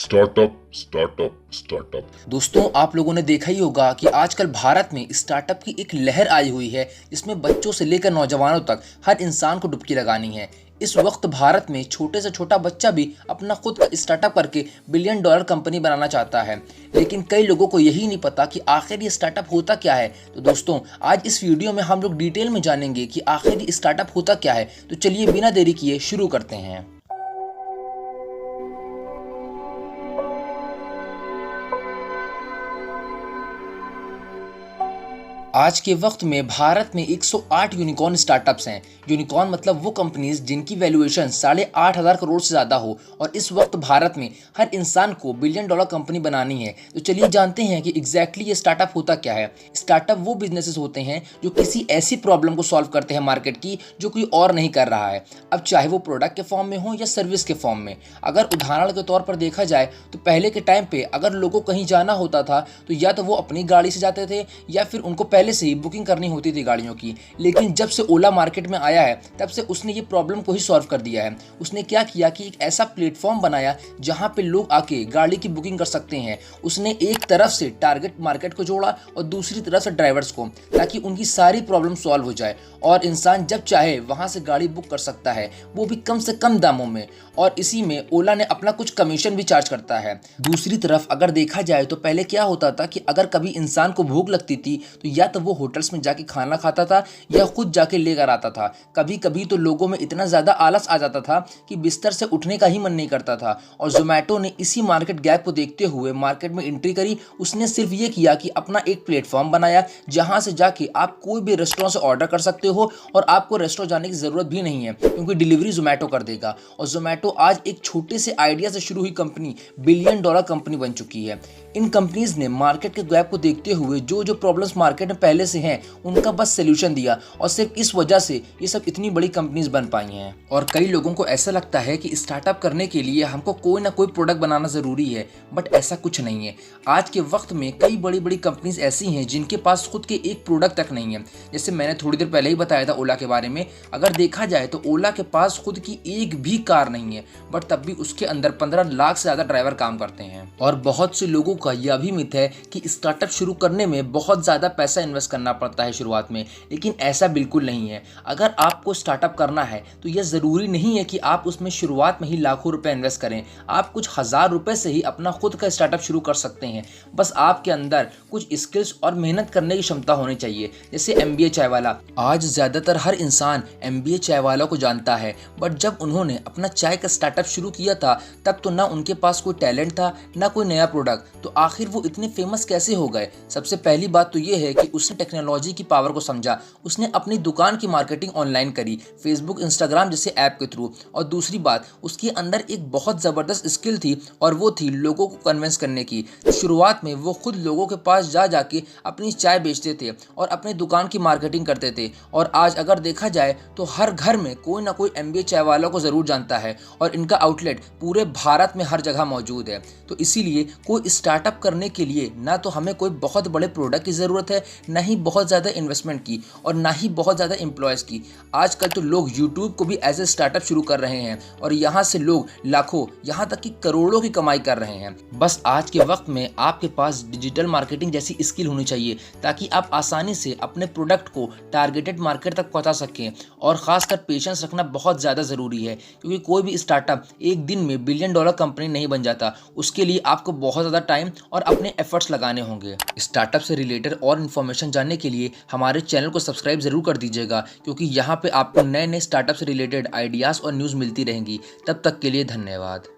Startup startup startup. दोस्तों, आप लोगों ने देखा ही होगा कि आजकल भारत में स्टार्टअप की एक लहर आई हुई है जिसमें बच्चों से लेकर नौजवानों तक हर इंसान को डुबकी लगानी है। इस वक्त भारत में छोटे से छोटा बच्चा भी अपना खुद का स्टार्टअप करके बिलियन डॉलर कंपनी बनाना चाहता है, लेकिन कई लोगों को यही नहीं पता कि आखिर ये स्टार्टअप होता क्या है। तो दोस्तों, आज इस वीडियो में हम लोग डिटेल में जानेंगे कि आखिर ये स्टार्टअप होता क्या है। तो चलिए बिना देरी किए शुरू करते हैं। आज के वक्त में भारत में 108 यूनिकॉर्न स्टार्टअप्स हैं। यूनिकॉर्न मतलब वो कंपनीज जिनकी वैल्यूएशन 8,500 करोड़ से ज़्यादा हो, और इस वक्त भारत में हर इंसान को बिलियन डॉलर कंपनी बनानी है। तो चलिए जानते हैं कि एग्जैक्टली ये स्टार्टअप होता क्या है। स्टार्टअप वो बिजनेसेस होते हैं जो किसी ऐसी प्रॉब्लम को सॉल्व करते हैं मार्केट की, जो कोई और नहीं कर रहा है। अब चाहे वो प्रोडक्ट के फॉर्म में हो या सर्विस के फॉर्म में। अगर उदाहरण के तौर पर देखा जाए तो पहले के टाइम पे अगर लोगों को कहीं जाना होता था तो या तो वो अपनी गाड़ी से जाते थे या फिर उनको पहले से ही बुकिंग करनी होती थी गाड़ियों की। लेकिन जब से ओला मार्केट में आया है तब से उसने ये प्रॉब्लम को ही सॉल्व कर दिया है। उसने क्या किया कि एक ऐसा प्लेटफॉर्म बनाया जहां पे लोग आके गाड़ी की बुकिंग कर सकते हैं। उसने एक तरफ से टारगेट मार्केट को जोड़ा और दूसरी तरफ से ड्राइवर्स को, ताकि उनकी सारी प्रॉब्लम सॉल्व हो जाए और इंसान जब चाहे वहां से गाड़ी बुक कर सकता है, वो भी कम से कम दामों में। और इसी में ओला ने अपना कुछ कमीशन भी चार्ज करता है। दूसरी तरफ अगर देखा जाए तो पहले क्या होता था कि अगर कभी इंसान को भूख लगती थी तो या तो वो होटल्स में जाके खाना खाता था या खुद जाके लेकर आता था। कभी कभी तो लोगों में इतना ज़्यादा आलस आ जाता था कि बिस्तर से उठने का ही मन नहीं करता था। और जोमेटो ने इसी मार्केट गैप को देखते हुए मार्केट में एंट्री करी। उसने सिर्फ ये किया कि अपना एक प्लेटफॉर्म बनाया जहां से जाके आप कोई भी रेस्टोरेंट से ऑर्डर कर सकते हो और आपको रेस्टोरेंट जाने की ज़रूरत भी नहीं है, क्योंकि डिलीवरी जोमेटो कर देगा। और जोमेटो आज एक छोटे से आइडिया से शुरू हुई कंपनी बिलियन डॉलर कंपनी बन चुकी है। इन कंपनीज ने मार्केट के गैप को देखते हुए जो जो प्रॉब्लम्स मार्केट में पहले से हैं उनका बस सोल्यूशन दिया, और सिर्फ इस वजह से ये सब इतनी बड़ी कंपनीज बन पाई हैं। और कई लोगों को ऐसा लगता है कि स्टार्टअप करने के लिए हमको कोई ना कोई प्रोडक्ट बनाना जरूरी है, बट ऐसा कुछ नहीं है। आज के वक्त में कई बड़ी बड़ी कंपनीज ऐसी हैं जिनके पास खुद के एक प्रोडक्ट तक नहीं है। जैसे मैंने थोड़ी देर पहले ही बताया था ओला के बारे में। अगर देखा जाए तो ओला के पास खुद की एक भी कार नहीं है, बट तब भी उसके अंदर 15 लाख से ज़्यादा ड्राइवर काम करते हैं। और बहुत से लोगों का यह भी मिथ है कि स्टार्टअप शुरू करने में बहुत ज़्यादा पैसा इन्वेस्ट करना पड़ता है शुरुआत में, लेकिन ऐसा बिल्कुल नहीं है। अगर आपको स्टार्टअप करना है तो यह ज़रूरी नहीं है कि आप उसमें शुरुआत में ही लाखों रुपए इन्वेस्ट करें। आप कुछ हज़ार रुपए से ही अपना खुद का स्टार्टअप शुरू कर सकते हैं। बस आपके अंदर कुछ स्किल्स और मेहनत करने की क्षमता होनी चाहिए। जैसे MBA चाय वाला, आज ज़्यादातर हर इंसान MBA चाय वाला को जानता है, बट जब उन्होंने अपना चाय का स्टार्टअप शुरू किया था तब तो ना उनके पास कोई टैलेंट था ना कोई नया प्रोडक्ट। तो आखिर वो इतने फेमस कैसे हो गए? सबसे पहली बात तो ये है कि उसने टेक्नोलॉजी की पावर को समझा। उसने अपनी दुकान की मार्केटिंग ऑनलाइन करी, फेसबुक इंस्टाग्राम जैसे ऐप के थ्रू। और दूसरी बात, उसके अंदर एक बहुत ज़बरदस्त स्किल थी और वो थी लोगों को कन्विंस करने की। शुरुआत में वो खुद लोगों के पास जा जाके अपनी चाय बेचते थे और अपनी दुकान की मार्केटिंग करते थे। और आज अगर देखा जाए तो हर घर में कोई ना कोई MBA चाय वालों को ज़रूर जानता है और इनका आउटलेट पूरे भारत में हर जगह मौजूद है। तो इसीलिए कोई स्टार्टअप करने के लिए ना तो हमें कोई बहुत बड़े प्रोडक्ट की ज़रूरत है, ना ही बहुत ज़्यादा इन्वेस्टमेंट की, और ना ही बहुत ज़्यादा एम्प्लॉयज़ की। आजकल तो लोग यूट्यूब को भी एज ए स्टार्टअप शुरू कर रहे हैं और यहाँ से लोग लाखों, यहाँ तक कि करोड़ों की कमाई कर रहे हैं। बस आज के वक्त में आपके पास डिजिटल मार्केटिंग जैसी स्किल होनी चाहिए, ताकि आप आसानी से अपने प्रोडक्ट को टारगेटेड मार्केट तक पहुँचा सकें। और ख़ासकर पेशेंस रखना बहुत ज़्यादा ज़रूरी है, क्योंकि कोई भी स्टार्टअप एक दिन में बिलियन डॉलर कंपनी नहीं बन जाता। उसके लिए आपको बहुत ज़्यादा टाइम और अपने एफर्ट्स लगाने होंगे। स्टार्टअप से रिलेटेड और इन्फॉर्मेशन जानने के लिए हमारे चैनल को सब्सक्राइब जरूर कर दीजिएगा, क्योंकि यहाँ पे आपको नए नए स्टार्टअप से रिलेटेड आइडियाज़ और न्यूज़ मिलती रहेंगी। तब तक के लिए धन्यवाद।